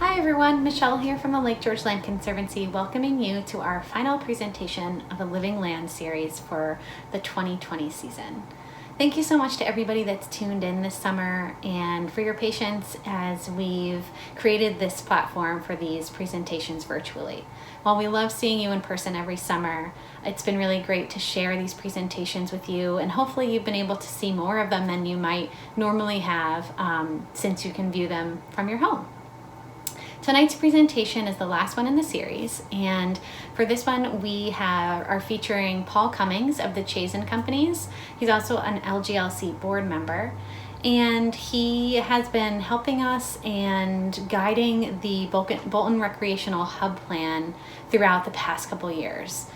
Hi everyone, Michelle here from the Lake George Land Conservancy, welcoming you to our final presentation of the Living Lands Series for the 2020 season. Thank you so much to everybody that's tuned in this summer and for your patience as we've created this platform for these presentations virtually. While we love seeing you in person every summer, it's been really great to share these presentations with you, and hopefully you've been able to see more of them than you might normally have since you can view them from your home. Tonight's presentation is the last one in the series, and for this one we are featuring Paul Cummings of the Chazen Companies. He's also an LGLC Board Member, and he has been helping us and guiding the Bolton Recreational Hub plan throughout the past couple years.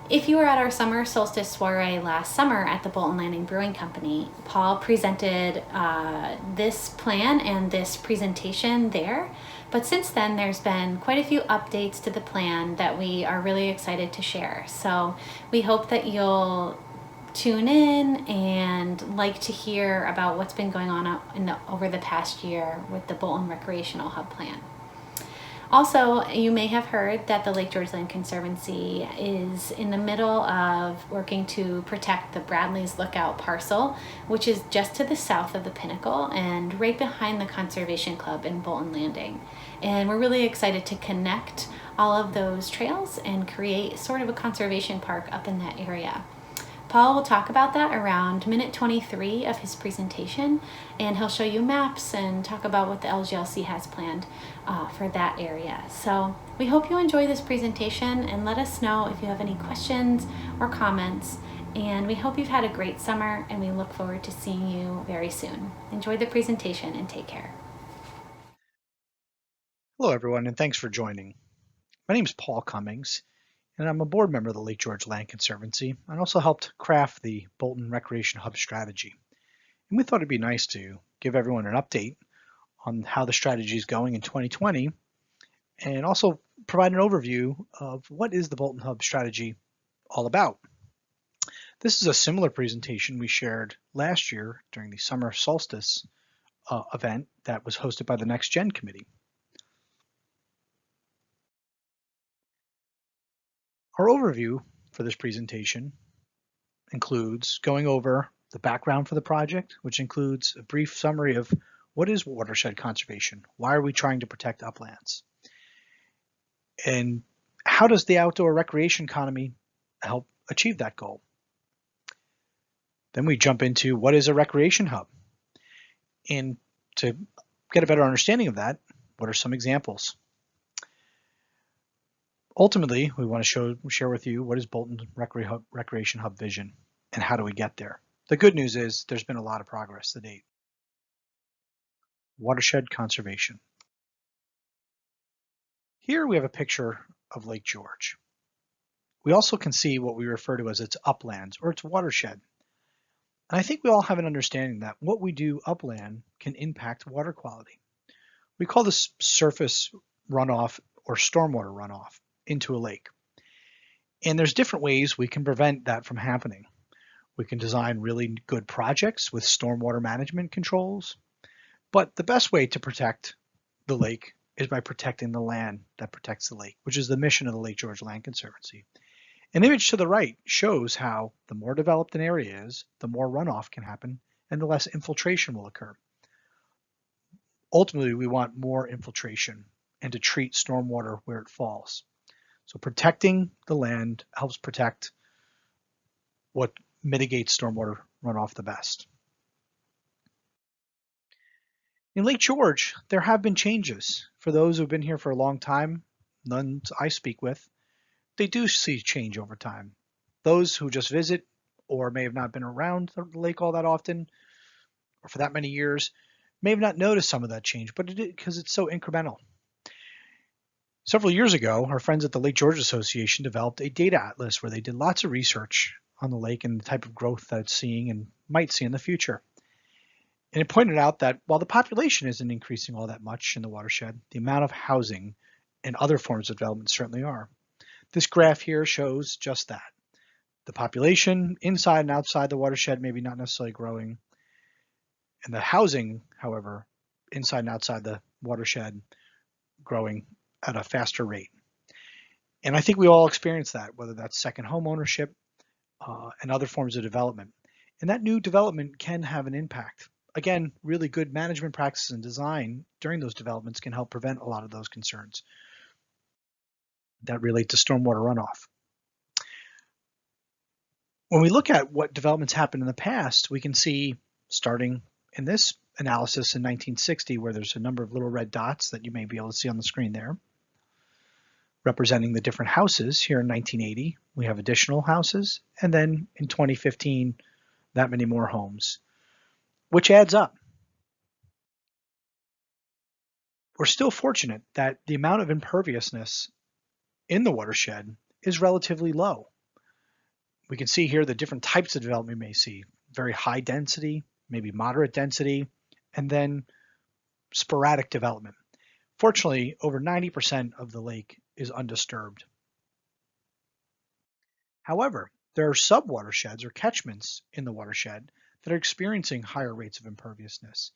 If you were at our summer solstice soiree last summer at the Bolton Landing Brewing Company, Paul presented this plan and this presentation there. But since then, there's been quite a few updates to the plan that we are really excited to share. So we hope that you'll tune in and like to hear about what's been going on over the past year with the Bolton Recreational Hub plan. Also, you may have heard that the Lake George Land Conservancy is in the middle of working to protect the Bradley's Lookout parcel, which is just to the south of the Pinnacle and right behind the Conservation Club in Bolton Landing. And we're really excited to connect all of those trails and create sort of a conservation park up in that area. Paul will talk about that around minute 23 of his presentation, and he'll show you maps and talk about what the LGLC has planned for that area. So we hope you enjoy this presentation, and let us know if you have any questions or comments. And we hope you've had a great summer, and we look forward to seeing you very soon. Enjoy the presentation and take care. Hello everyone, and thanks for joining. My name is Paul Cummings, and I'm a board member of the Lake George Land Conservancy and also helped craft the Bolton Recreation Hub strategy. And we thought it'd be nice to give everyone an update on how the strategy is going in 2020 and also provide an overview of what is the Bolton Hub strategy all about. This is a similar presentation we shared last year during the summer solstice event that was hosted by the Next Gen Committee. Our overview for this presentation includes going over the background for the project, which includes a brief summary of what is watershed conservation, why are we trying to protect uplands, and how does the outdoor recreation economy help achieve that goal. Then we jump into what is a recreation hub, and to get a better understanding of that, what are some examples? Ultimately, we want to share with you what is Bolton Recreation Hub vision and how do we get there. The good news is there's been a lot of progress to date. Watershed conservation. Here we have a picture of Lake George. We also can see what we refer to as its uplands or its watershed. And I think we all have an understanding that what we do upland can impact water quality. We call this surface runoff or stormwater runoff into a lake. And there's different ways we can prevent that from happening. We can design really good projects with stormwater management controls, but the best way to protect the lake is by protecting the land that protects the lake, which is the mission of the Lake George Land Conservancy. An image to the right shows how the more developed an area is, the more runoff can happen and the less infiltration will occur. Ultimately, we want more infiltration and to treat stormwater where it falls. So protecting the land helps protect what mitigates stormwater runoff the best. In Lake George, there have been changes. For those who've been here for a long time, none I speak with, they do see change over time. Those who just visit or may have not been around the lake all that often, or for that many years, may have not noticed some of that change, but because it's so incremental. Several years ago, our friends at the Lake George Association developed a data atlas where they did lots of research on the lake and the type of growth that it's seeing and might see in the future. And it pointed out that while the population isn't increasing all that much in the watershed, the amount of housing and other forms of development certainly are. This graph here shows just that. The population inside and outside the watershed maybe not necessarily growing, and the housing, however, inside and outside the watershed growing at a faster rate. And I think we all experience that, whether that's second home ownership and other forms of development. And that new development can have an impact. Again, really good management practices and design during those developments can help prevent a lot of those concerns that relate to stormwater runoff. When we look at what developments happened in the past, we can see, starting in this analysis in 1960, where there's a number of little red dots that you may be able to see on the screen there, representing the different houses. Here in 1980, we have additional houses, and then in 2015, that many more homes, which adds up. We're still fortunate that the amount of imperviousness in the watershed is relatively low. We can see here the different types of development we may see: very high density, maybe moderate density, and then sporadic development. Fortunately, over 90% of the lake is undisturbed. However, there are sub-watersheds or catchments in the watershed that are experiencing higher rates of imperviousness.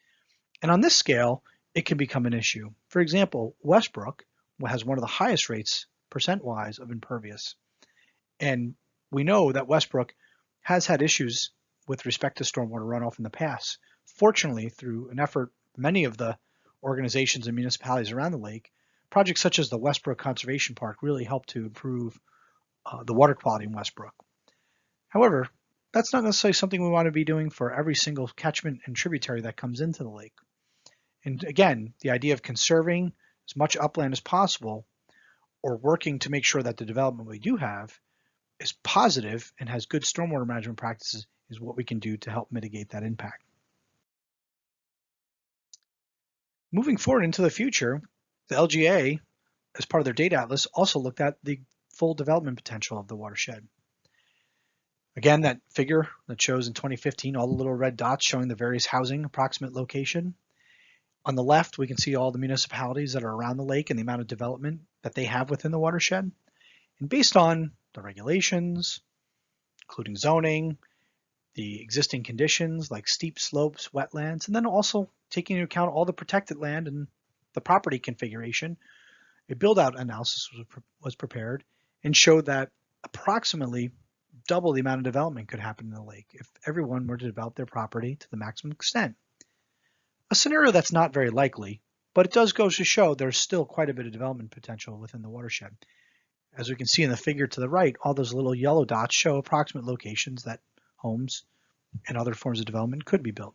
And on this scale, it can become an issue. For example, Westbrook has one of the highest rates percent-wise of impervious. And we know that Westbrook has had issues with respect to stormwater runoff in the past. Fortunately, through an effort, many of the organizations and municipalities around the lake, projects such as the Westbrook Conservation Park really helped to improve the water quality in Westbrook. However, that's not necessarily something we want to be doing for every single catchment and tributary that comes into the lake. And again, the idea of conserving as much upland as possible, or working to make sure that the development we do have is positive and has good stormwater management practices, is what we can do to help mitigate that impact. Moving forward into the future, the LGA, as part of their data atlas, also looked at the full development potential of the watershed. Again, that figure that shows in 2015, all the little red dots showing the various housing approximate location. On the left, we can see all the municipalities that are around the lake and the amount of development that they have within the watershed. And based on the regulations, including zoning, the existing conditions like steep slopes, wetlands, and then also taking into account all the protected land and the property configuration, a build-out analysis was prepared and showed that approximately double the amount of development could happen in the lake if everyone were to develop their property to the maximum extent. A scenario that's not very likely, but it does go to show there's still quite a bit of development potential within the watershed. As we can see in the figure to the right, all those little yellow dots show approximate locations that homes and other forms of development could be built.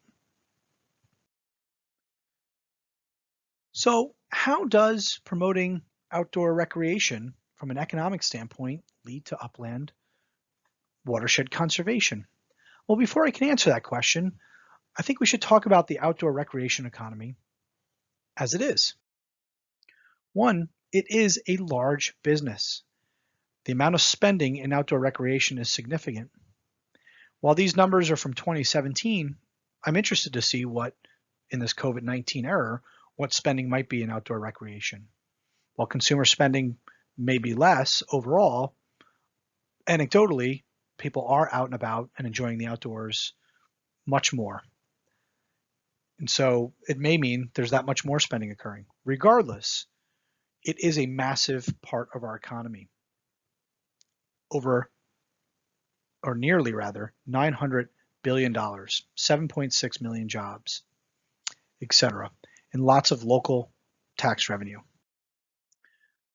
So how does promoting outdoor recreation from an economic standpoint lead to upland watershed conservation? Well, before I can answer that question, I think we should talk about the outdoor recreation economy as it is. One, it is a large business. The amount of spending in outdoor recreation is significant. While these numbers are from 2017, I'm interested to see what, in this COVID-19 era, what spending might be in outdoor recreation. While consumer spending may be less overall, anecdotally, people are out and about and enjoying the outdoors much more. And so it may mean there's that much more spending occurring. Regardless, it is a massive part of our economy. Nearly $900 billion, 7.6 million jobs, etc., and lots of local tax revenue.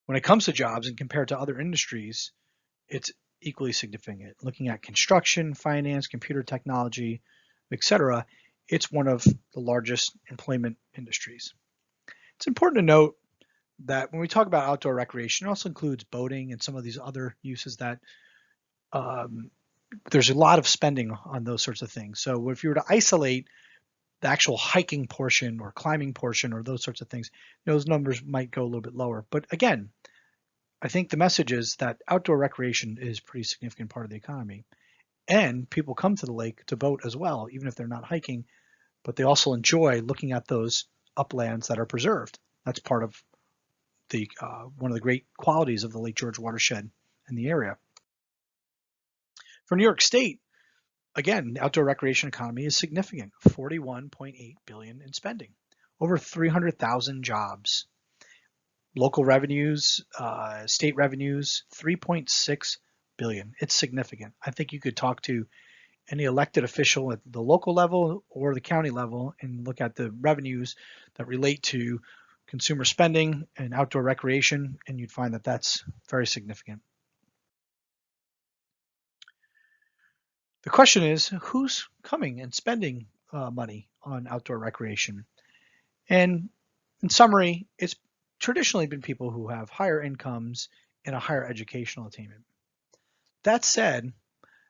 When it comes to jobs and compared to other industries, it's equally significant. Looking at construction, finance, computer technology, etc., it's one of the largest employment industries. It's important to note that when we talk about outdoor recreation, it also includes boating and some of these other uses that there's a lot of spending on those sorts of things. So if you were to isolate the actual hiking portion or climbing portion or those sorts of things, those numbers might go a little bit lower. But again, I think the message is that outdoor recreation is a pretty significant part of the economy. And people come to the lake to boat as well, even if they're not hiking, but they also enjoy looking at those uplands that are preserved. That's part of the one of the great qualities of the Lake George watershed and the area. For New York State, again, the outdoor recreation economy is significant, $41.8 billion in spending, over 300,000 jobs. Local revenues, state revenues, 3.6 billion. It's significant. I think you could talk to any elected official at the local level or the county level and look at the revenues that relate to consumer spending and outdoor recreation, and you'd find that that's very significant. The question is, who's coming and spending money on outdoor recreation? And in summary, it's traditionally been people who have higher incomes and a higher educational attainment. That said,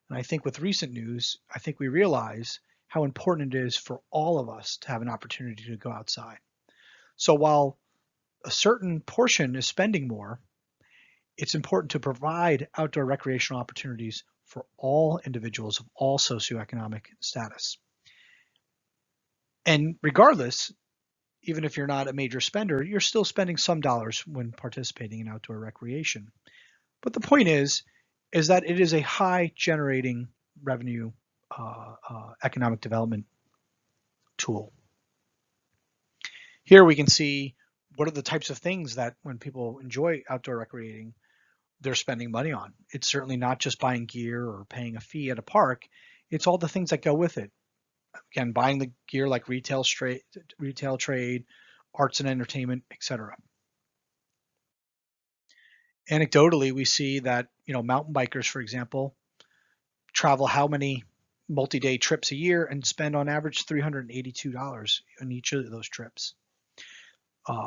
and I think with recent news, I think we realize how important it is for all of us to have an opportunity to go outside. So while a certain portion is spending more, it's important to provide outdoor recreational opportunities for all individuals of all socioeconomic status. And regardless, even if you're not a major spender, you're still spending some dollars when participating in outdoor recreation. But the point is that it is a high generating revenue economic development tool. Here we can see what are the types of things that when people enjoy outdoor recreating, they're spending money on. It's certainly not just buying gear or paying a fee at a park. It's all the things that go with it. Again, buying the gear like retail trade, arts and entertainment, etc. Anecdotally, we see that mountain bikers, for example, travel how many multi-day trips a year and spend on average $382 on each of those trips.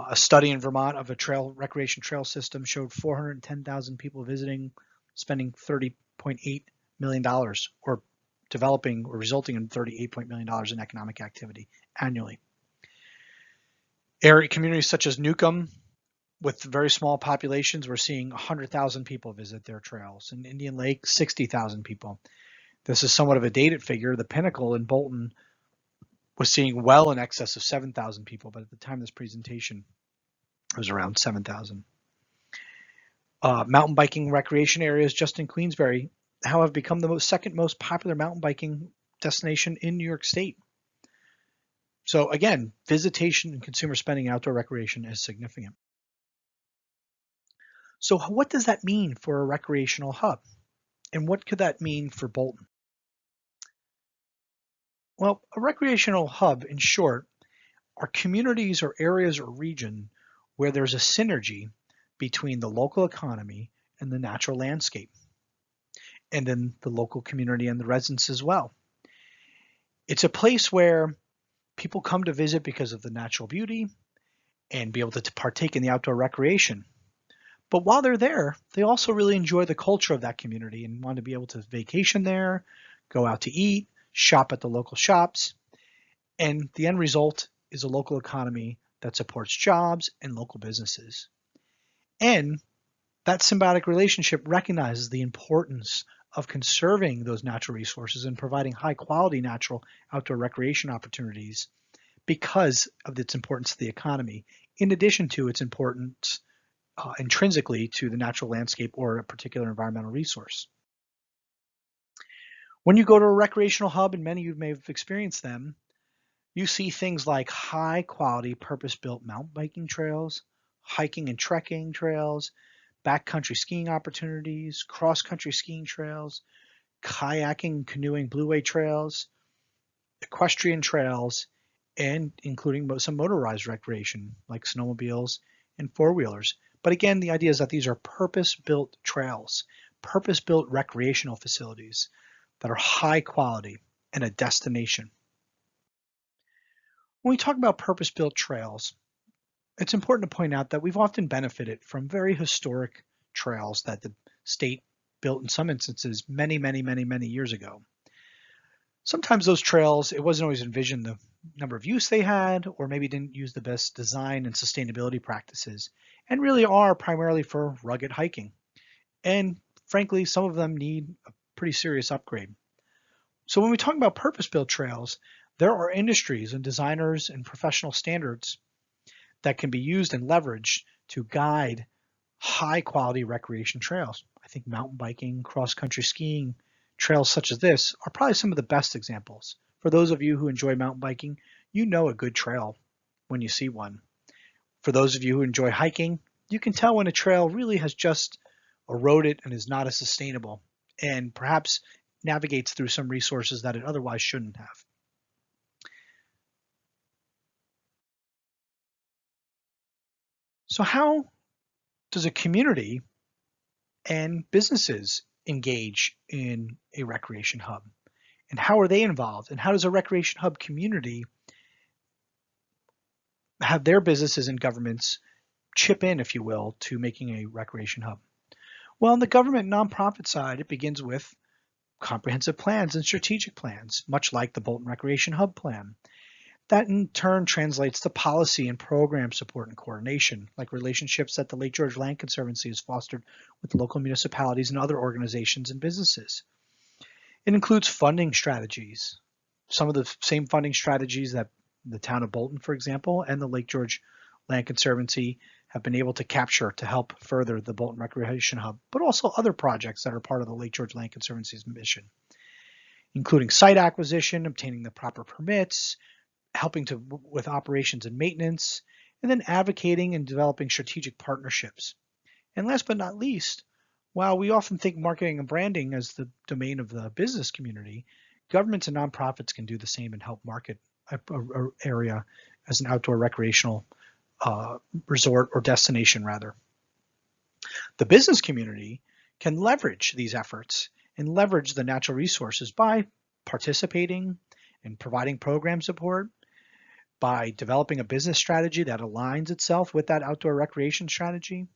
A study in Vermont of a recreation trail system showed 410,000 people visiting, spending $30.8 million, or developing or resulting in $38 million in economic activity annually. Area communities such as Newcomb, with very small populations, we're seeing 100,000 people visit their trails. In Indian Lake, 60,000 people. This is somewhat of a dated figure. The Pinnacle in Bolton was seeing well in excess of 7,000 people, but at the time of this presentation, it was around 7,000. Mountain biking recreation areas just in Queensbury have become the second most popular mountain biking destination in New York State. So again, visitation and consumer spending in outdoor recreation is significant. So what does that mean for a recreational hub? And what could that mean for Bolton? Well, a recreational hub, in short, are communities or areas or region where there's a synergy between the local economy and the natural landscape, and then the local community and the residents as well. It's a place where people come to visit because of the natural beauty and be able to partake in the outdoor recreation. But while they're there, they also really enjoy the culture of that community and want to be able to vacation there, go out to eat, shop at the local shops. And the end result is a local economy that supports jobs and local businesses. And that symbiotic relationship recognizes the importance of conserving those natural resources and providing high quality natural outdoor recreation opportunities because of its importance to the economy, in addition to its importance intrinsically to the natural landscape or a particular environmental resource. When you go to a recreational hub, and many of you may have experienced them, you see things like high quality purpose-built mountain biking trails, hiking and trekking trails, backcountry skiing opportunities, cross-country skiing trails, kayaking, canoeing, blueway trails, equestrian trails, and including some motorized recreation like snowmobiles and four-wheelers. But again, the idea is that these are purpose-built trails, purpose-built recreational facilities that are high quality and a destination. When we talk about purpose-built trails, it's important to point out that we've often benefited from very historic trails that the state built in some instances many years ago. Sometimes those trails, it wasn't always envisioned the number of use they had, or maybe didn't use the best design and sustainability practices, and really are primarily for rugged hiking. And frankly, some of them need a pretty serious upgrade. So when we talk about purpose-built trails, there are industries and designers and professional standards that can be used and leveraged to guide high-quality recreation trails. I think mountain biking, cross-country skiing, trails such as this are probably some of the best examples. For those of you who enjoy mountain biking, you know a good trail when you see one. For those of you who enjoy hiking, you can tell when a trail really has just eroded and is not as sustainable, and perhaps navigates through some resources that it otherwise shouldn't have. So how does a community and businesses engage in a recreation hub? And how are they involved? And how does a recreation hub community have their businesses and governments chip in, if you will, to making a recreation hub? Well, on the government nonprofit side, it begins with comprehensive plans and strategic plans, much like the Bolton Recreation Hub plan. That in turn translates to policy and program support and coordination, like relationships that the Lake George Land Conservancy has fostered with local municipalities and other organizations and businesses. It includes funding strategies, some of the same funding strategies that the town of Bolton, for example, and the Lake George Land Conservancy have been able to capture to help further the Bolton Recreation Hub, but also other projects that are part of the Lake George Land Conservancy's mission, including site acquisition, obtaining the proper permits, helping with operations and maintenance, and then advocating and developing strategic partnerships. And last but not least, while we often think marketing and branding as the domain of the business community, governments and nonprofits can do the same and help market an area as an outdoor recreational resort or destination rather. The business community can leverage these efforts and leverage the natural resources by participating and providing program support, by developing a business strategy that aligns itself with that outdoor recreation strategy.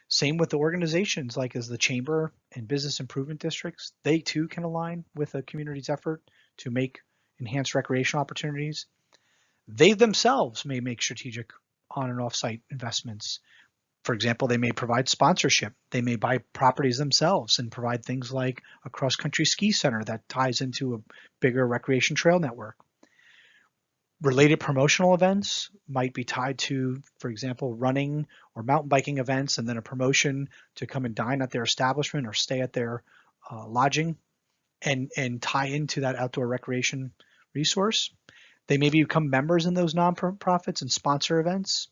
Same with the organizations like as the chamber and business improvement districts. They too can align with a community's effort to make enhanced recreational opportunities. They themselves may make strategic on and off-site investments. For example, they may provide sponsorship. They may buy properties themselves and provide things like a cross-country ski center that ties into a bigger recreation trail network. Related promotional events might be tied to, for example, running or mountain biking events, and then a promotion to come and dine at their establishment or stay at their lodging and tie into that outdoor recreation resource. They may become members in those nonprofits and sponsor events.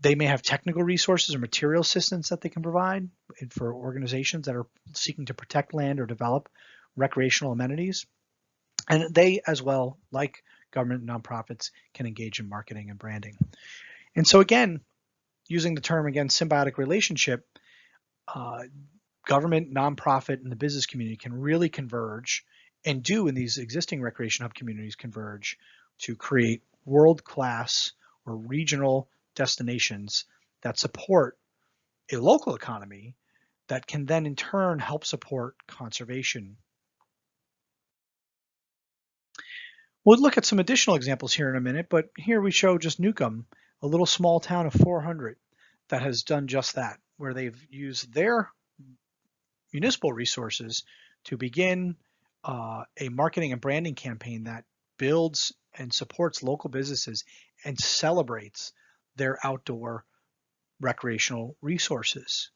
They may have technical resources or material assistance that they can provide for organizations that are seeking to protect land or develop recreational amenities. And they as well, like government and nonprofits, can engage in marketing and branding. And so again, using the term again, symbiotic relationship, government, nonprofit, and the business community can really converge and do in these existing recreation hub communities converge to create world-class or regional destinations that support a local economy that can then in turn help support conservation. We'll look at some additional examples here in a minute, but here we show just Newcomb, a little small town of 400 that has done just that, where they've used their municipal resources to begin a marketing and branding campaign that builds and supports local businesses and celebrates their outdoor recreational resources.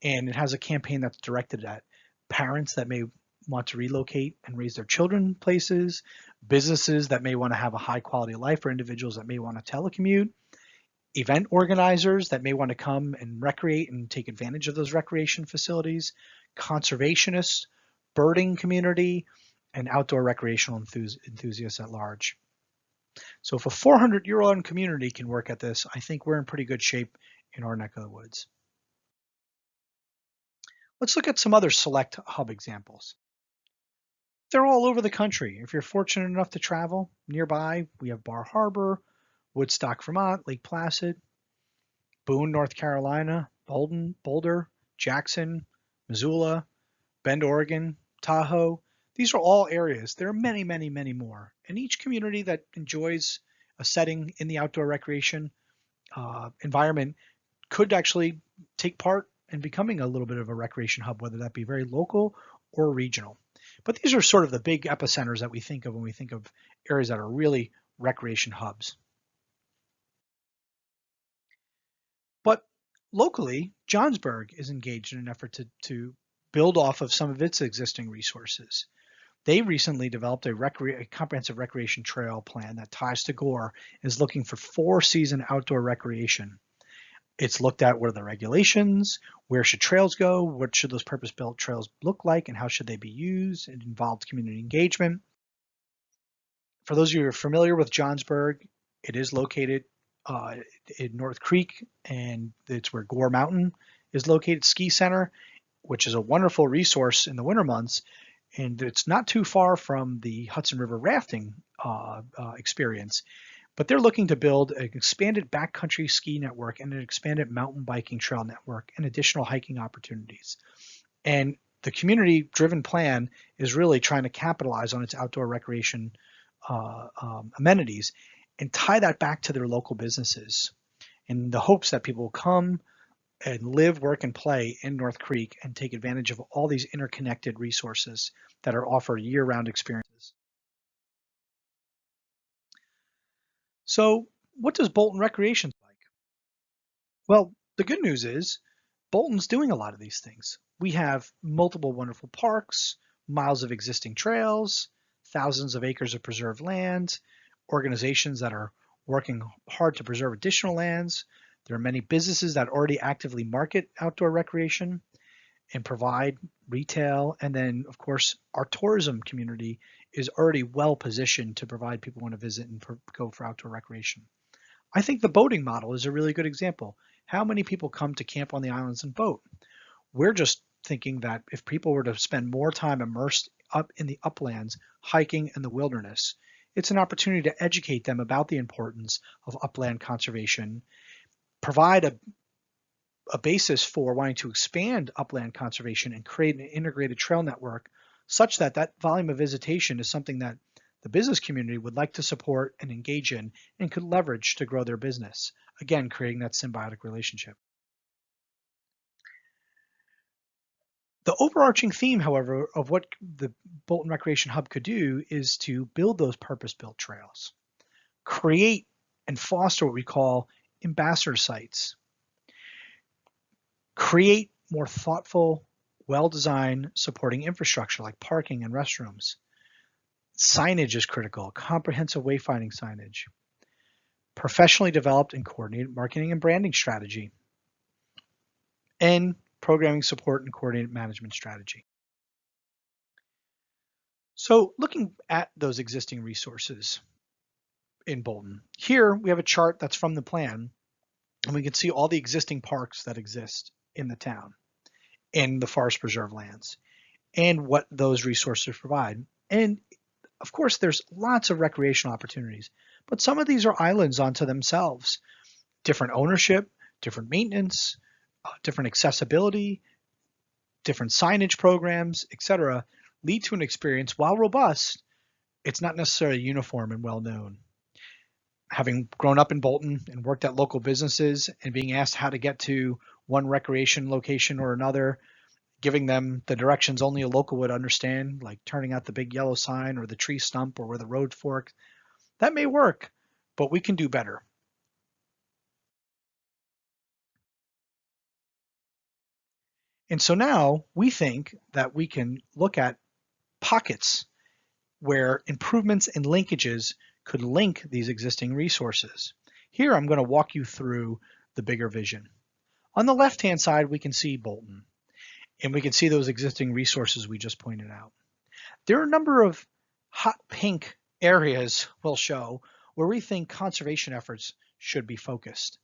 And it has a campaign that's directed at parents that may want to relocate and raise their children places, businesses that may want to have a high quality of life, or individuals that may want to telecommute, event organizers that may want to come and recreate and take advantage of those recreation facilities, conservationists, birding community, and outdoor recreational enthusiasts at large. So if a 400-year-old community can work at this, I think we're in pretty good shape in our neck of the woods. Let's look at some other select hub examples. They're all over the country. If you're fortunate enough to travel nearby, we have Bar Harbor, Woodstock, Vermont, Lake Placid, Boone, North Carolina, Boulder, Jackson, Missoula, Bend, Oregon, Tahoe. These are all areas. There are many, many, many more. And each community that enjoys a setting in the outdoor recreation environment could actually take part in becoming a little bit of a recreation hub, whether that be very local or regional. But these are sort of the big epicenters that we think of when we think of areas that are really recreation hubs. But locally, Johnsburg is engaged in an effort to build off of some of its existing resources. They recently developed a comprehensive recreation trail plan that ties to Gore and is looking for 4-season outdoor recreation. It's looked at what are the regulations, where should trails go, what should those purpose-built trails look like, and how should they be used. It involved community engagement. For those of you who are familiar with Johnsburg, it is located in North Creek, and it's where Gore Mountain is located, ski center, which is a wonderful resource in the winter months. And it's not too far from the Hudson River rafting experience. But they're looking to build an expanded backcountry ski network and an expanded mountain biking trail network and additional hiking opportunities. And the community-driven plan is really trying to capitalize on its outdoor recreation amenities and tie that back to their local businesses in the hopes that people will come and live, work, and play in North Creek and take advantage of all these interconnected resources that are offered year-round experiences. So what does Bolton Recreation like? Well, the good news is Bolton's doing a lot of these things. We have multiple wonderful parks, miles of existing trails, thousands of acres of preserved land, organizations that are working hard to preserve additional lands. There are many businesses that already actively market outdoor recreation and provide retail. And then, of course, our tourism community is already well positioned to provide people who want to visit and go for outdoor recreation. I think the boating model is a really good example. How many people come to camp on the islands and boat? We're just thinking that if people were to spend more time immersed up in the uplands, hiking in the wilderness, it's an opportunity to educate them about the importance of upland conservation, provide a basis for wanting to expand upland conservation and create an integrated trail network such that that volume of visitation is something that the business community would like to support and engage in and could leverage to grow their business. Again, creating that symbiotic relationship. The overarching theme, however, of what the Bolton Recreation Hub could do is to build those purpose-built trails, create and foster what we call ambassador sites, create more thoughtful, well-designed supporting infrastructure like parking and restrooms. Signage is critical, comprehensive wayfinding signage, professionally developed and coordinated marketing and branding strategy, and programming support and coordinated management strategy. So looking at those existing resources in Bolton, here we have a chart that's from the plan, and we can see all the existing parks that exist in the town, in the forest preserve lands, and what those resources provide. And of course, there's lots of recreational opportunities, but some of these are islands unto themselves. Different ownership, different maintenance, different accessibility, different signage programs, etc., lead to an experience, while robust, it's not necessarily uniform and well known. Having grown up in Bolton and worked at local businesses and being asked how to get to one recreation location or another, giving them the directions only a local would understand, like turning out the big yellow sign or the tree stump or where the road forks, that may work, but we can do better. And so now we think that we can look at pockets where improvements and linkages could link these existing resources. Here I'm going to walk you through the bigger vision. On the left-hand side, we can see Bolton, and we can see those existing resources we just pointed out. There are a number of hot pink areas we'll show where we think conservation efforts should be focused.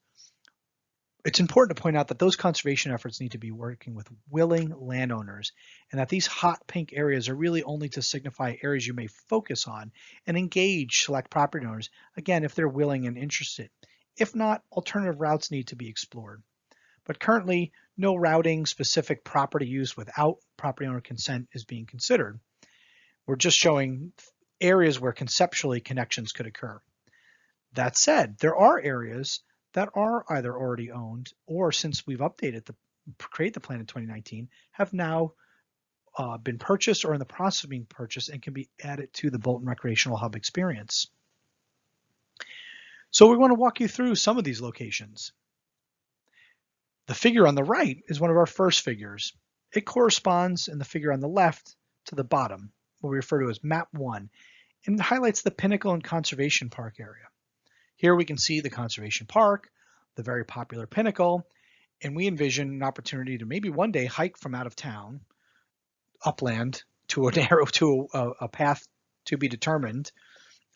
It's important to point out that those conservation efforts need to be working with willing landowners, and that these hot pink areas are really only to signify areas you may focus on and engage select property owners, again, if they're willing and interested. If not, alternative routes need to be explored. But currently, no routing specific property use without property owner consent is being considered. We're just showing areas where conceptually connections could occur. That said, there are areas that are either already owned or, since we've updated create the plan in 2019, have now been purchased or in the process of being purchased and can be added to the Bolton Recreational Hub experience. So we want to walk you through some of these locations. The figure on the right is one of our first figures. It corresponds in the figure on the left to the bottom, what we refer to as map 1, and it highlights the Pinnacle and Conservation Park area. Here we can see the Conservation Park, the very popular Pinnacle, and we envision an opportunity to maybe one day hike from out of town, upland, to a path to be determined,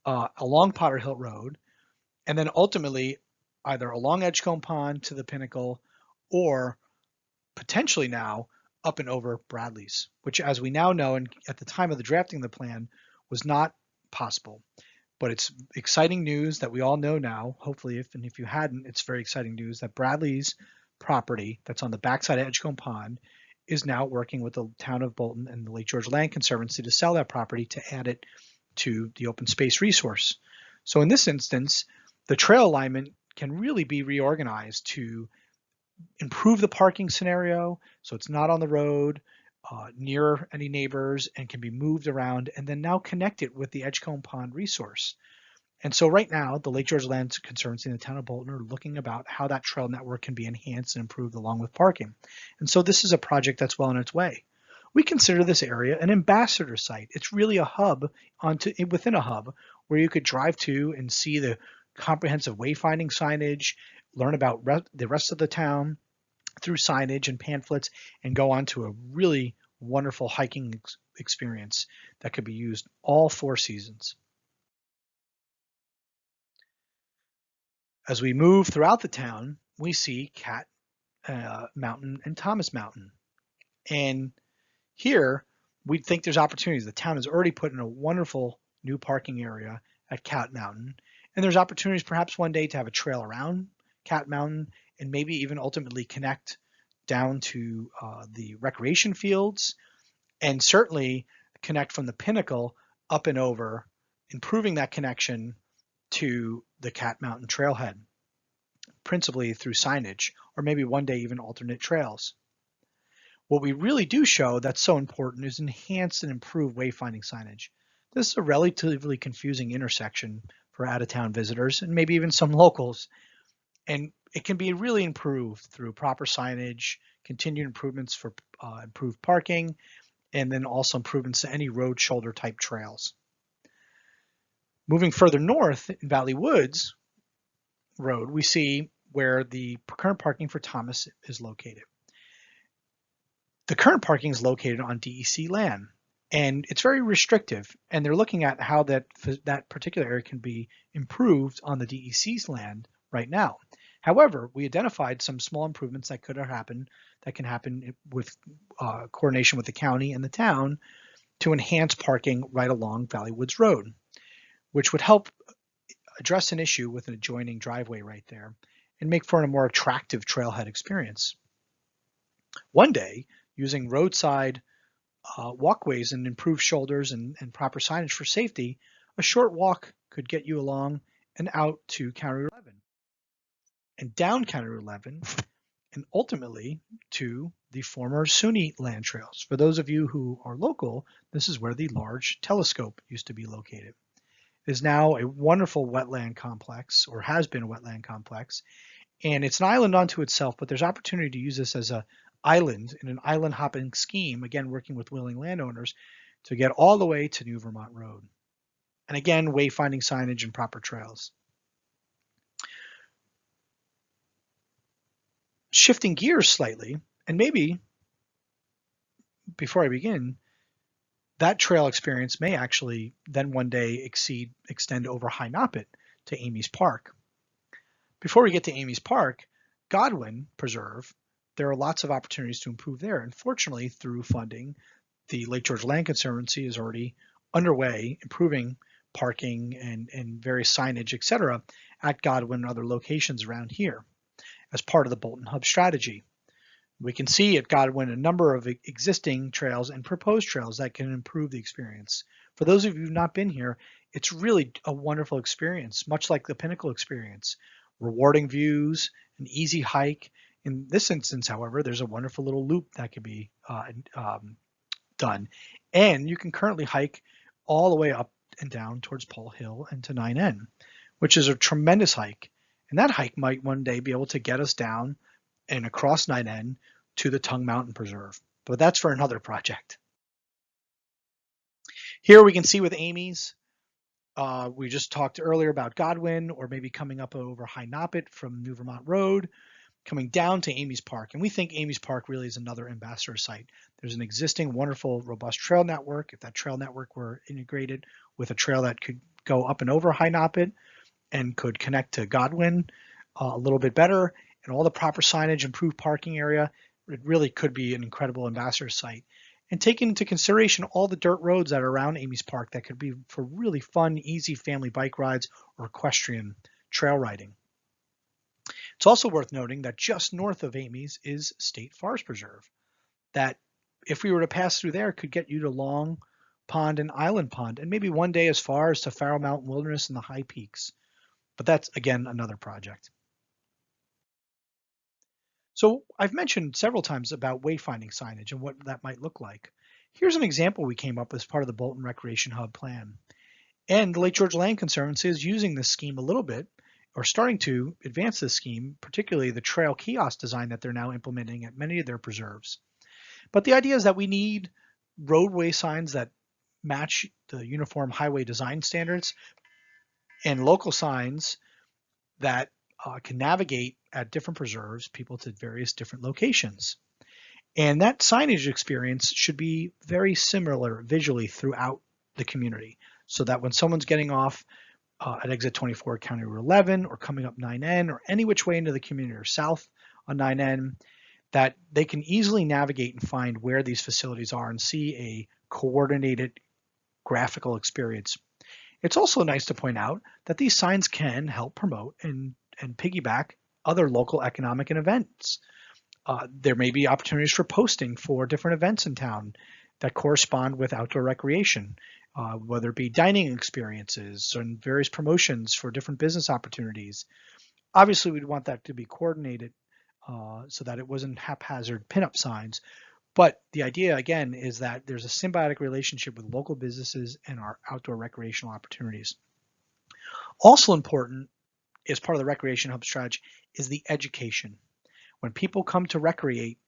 along Potter Hill Road, and then ultimately either along Edgecombe Pond to the Pinnacle, or potentially now up and over Bradley's, which, as we now know, and at the time of the drafting of the plan, was not possible. But it's exciting news that we all know now, hopefully, if you hadn't, it's very exciting news that Bradley's property that's on the backside of Edgecombe Pond is now working with the town of Bolton and the Lake George Land Conservancy to sell that property to add it to the open space resource. So in this instance, the trail alignment can really be reorganized to improve the parking scenario so it's not on the road near any neighbors and can be moved around, and then now connect it with the Edgecombe Pond resource. And so right now, the Lake George Land Conservancy and the town of Bolton are looking about how that trail network can be enhanced and improved along with parking. And so this is a project that's well on its way. We consider this area an ambassador site. It's really a hub within a hub where you could drive to and see the comprehensive wayfinding signage, learn about the rest of the town through signage and pamphlets, and go on to a really wonderful hiking experience that could be used all 4 seasons. As we move throughout the town, we see Cat Mountain and Thomas Mountain. And here, we think there's opportunities. The town has already put in a wonderful new parking area at Cat Mountain. And there's opportunities perhaps one day to have a trail around Cat Mountain and maybe even ultimately connect down to the recreation fields, and certainly connect from the Pinnacle up and over, improving that connection to the Cat Mountain trailhead, principally through signage, or maybe one day even alternate trails. What we really do show that's so important is enhanced and improved wayfinding signage. This is a relatively confusing intersection for out-of-town visitors and maybe even some locals, and it can be really improved through proper signage, continued improvements for improved parking, and then also improvements to any road shoulder type trails. Moving further north in Valley Woods Road, we see where the current parking for Thomas is located. The current parking is located on DEC land, and it's very restrictive, and they're looking at how that particular area can be improved on the DEC's land right now. However, we identified some small improvements that can happen with coordination with the county and the town to enhance parking right along Valley Woods Road, which would help address an issue with an adjoining driveway right there and make for a more attractive trailhead experience. One day, using roadside walkways and improved shoulders and proper signage for safety, a short walk could get you along and out to County Route 11 and down County Route 11 and ultimately to the former SUNY land trails. For those of you who are local, this is where the large telescope used to be located. It is now a wonderful wetland complex, or has been a wetland complex, and it's an island unto itself, but there's opportunity to use this as an island in an island hopping scheme, again working with willing landowners to get all the way to New Vermont Road. And again, wayfinding signage and proper trails. Shifting gears slightly, and maybe before I begin, that trail experience may actually then one day extend over High Noppet to Amy's Park. Before we get to Amy's Park, Godwin Preserve, there are lots of opportunities to improve there. And fortunately, through funding, the Lake George Land Conservancy is already underway improving parking and various signage, etc., at Godwin and other locations around here as part of the Bolton Hub strategy. We can see at Godwin a number of existing trails and proposed trails that can improve the experience. For those of you who've not been here, it's really a wonderful experience, much like the Pinnacle experience. Rewarding views, an easy hike. In this instance, however, there's a wonderful little loop that can be done. And you can currently hike all the way up and down towards Pole Hill and to 9N, which is a tremendous hike. And that hike might one day be able to get us down and across 9N to the Tongue Mountain Preserve. But that's for another project. Here we can see with Amy's We just talked earlier about Godwin, or maybe coming up over High Noppet from New Vermont Road, coming down to Amy's Park. And we think Amy's Park really is another ambassador site. There's an existing wonderful, robust trail network. If that trail network were integrated with a trail that could go up and over High Noppet and could connect to Godwin a little bit better, and all the proper signage, improved parking area, it really could be an incredible ambassador site. And taking into consideration all the dirt roads that are around Amy's Park that could be for really fun, easy family bike rides or equestrian trail riding. It's also worth noting that just north of Amy's is State Forest Preserve, that if we were to pass through there could get you to Long Pond and Island Pond, and maybe one day as far as to Farrow Mountain Wilderness and the High Peaks. But that's, again, another project. So I've mentioned several times about wayfinding signage and what that might look like. Here's an example we came up with as part of the Bolton Recreation Hub plan. And the Lake George Land Conservancy is using this scheme a little bit, or starting to advance this scheme, particularly the trail kiosk design that they're now implementing at many of their preserves. But the idea is that we need roadway signs that match the uniform highway design standards and local signs that can navigate at different preserves people to various different locations. And that signage experience should be very similar visually throughout the community, so that when someone's getting off at exit 24 County Route 11 or coming up 9N or any which way into the community or south on 9N, that they can easily navigate and find where these facilities are and see a coordinated graphical experience. It's also nice to point out that these signs can help promote and piggyback other local economic and events. There may be opportunities for posting for different events in town that correspond with outdoor recreation, whether it be dining experiences and various promotions for different business opportunities. Obviously, we'd want that to be coordinated so that it wasn't haphazard pinup signs. But the idea, again, is that there's a symbiotic relationship with local businesses and our outdoor recreational opportunities. Also important as part of the Recreation Hub strategy is the education. When people come to recreate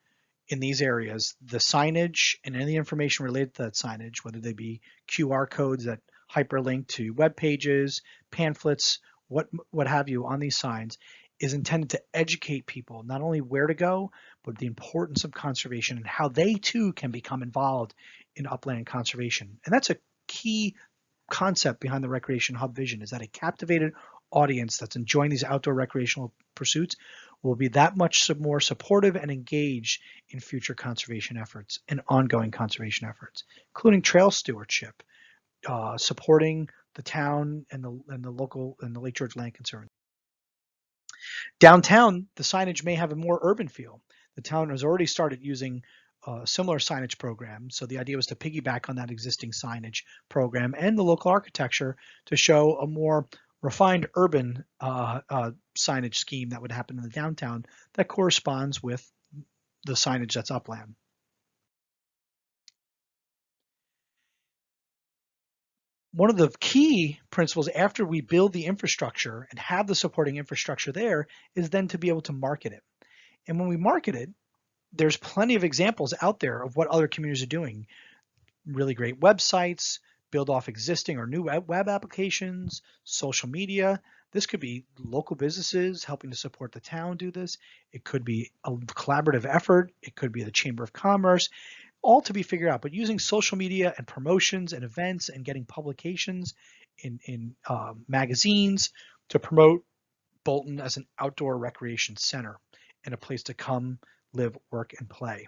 in these areas, the signage and any information related to that signage, whether they be QR codes that hyperlink to web pages, pamphlets, what have you on these signs, is intended to educate people not only where to go, but the importance of conservation and how they too can become involved in upland conservation. And that's a key concept behind the Recreation Hub vision, is that a captivated audience that's enjoying these outdoor recreational pursuits will be that much more supportive and engaged in future conservation efforts and ongoing conservation efforts, including trail stewardship, supporting the town and the local and the Lake George Land Conservancy. Downtown, the signage may have a more urban feel. The town has already started using a similar signage program, so the idea was to piggyback on that existing signage program and the local architecture to show a more refined urban signage scheme that would happen in the downtown that corresponds with the signage that's upland. One of the key principles after we build the infrastructure and have the supporting infrastructure there is then to be able to market it. And when we market it, there's plenty of examples out there of what other communities are doing. Really great websites, build off existing or new web applications, social media. This could be local businesses helping to support the town do this. It could be a collaborative effort. It could be the Chamber of Commerce, all to be figured out. But using social media and promotions and events and getting publications in magazines to promote Bolton as an outdoor recreation center and a place to come, live, work, and play.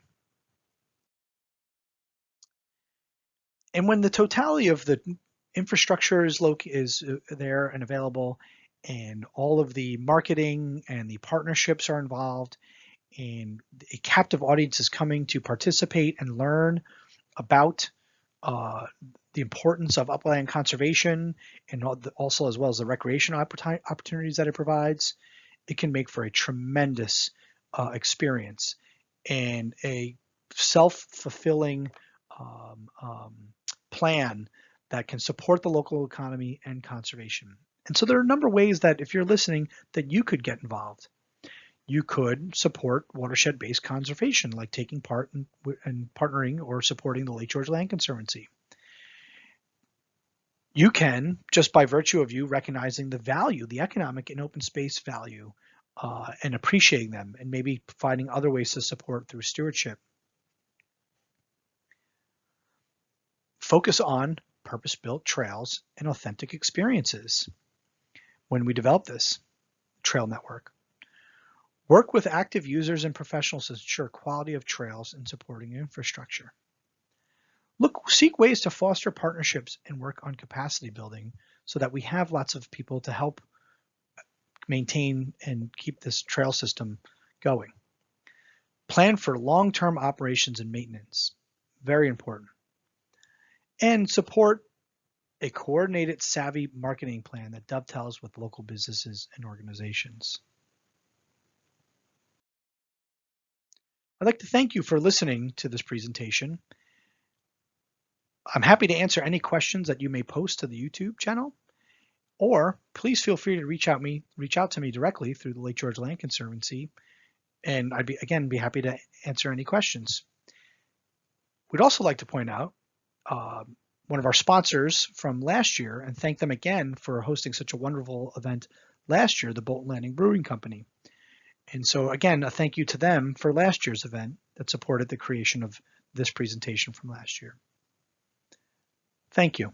And when the totality of the infrastructure is there and available, and all of the marketing and the partnerships are involved, and a captive audience is coming to participate and learn about the importance of upland conservation and also as well as the recreational opportunities that it provides, it can make for a tremendous experience and a self-fulfilling plan that can support the local economy and conservation. And so there are a number of ways that if you're listening that you could get involved. You could support watershed-based conservation, like taking part in partnering or supporting the Lake George Land Conservancy. You can, just by virtue of you recognizing the value, the economic and open space value, and appreciating them, and maybe finding other ways to support through stewardship. Focus on purpose-built trails and authentic experiences when we develop this trail network. Work with active users and professionals to ensure quality of trails and supporting infrastructure. Seek ways to foster partnerships and work on capacity building so that we have lots of people to help maintain and keep this trail system going. Plan for long-term operations and maintenance, very important. And support a coordinated, savvy marketing plan that dovetails with local businesses and organizations. I'd like to thank you for listening to this presentation. I'm happy to answer any questions that you may post to the YouTube channel, or please feel free to reach out to me directly through the Lake George Land Conservancy, and I'd be happy to answer any questions. We'd also like to point out one of our sponsors from last year and thank them again for hosting such a wonderful event last year, the Bolton Landing Brewing Company. And so again, a thank you to them for last year's event that supported the creation of this presentation from last year. Thank you.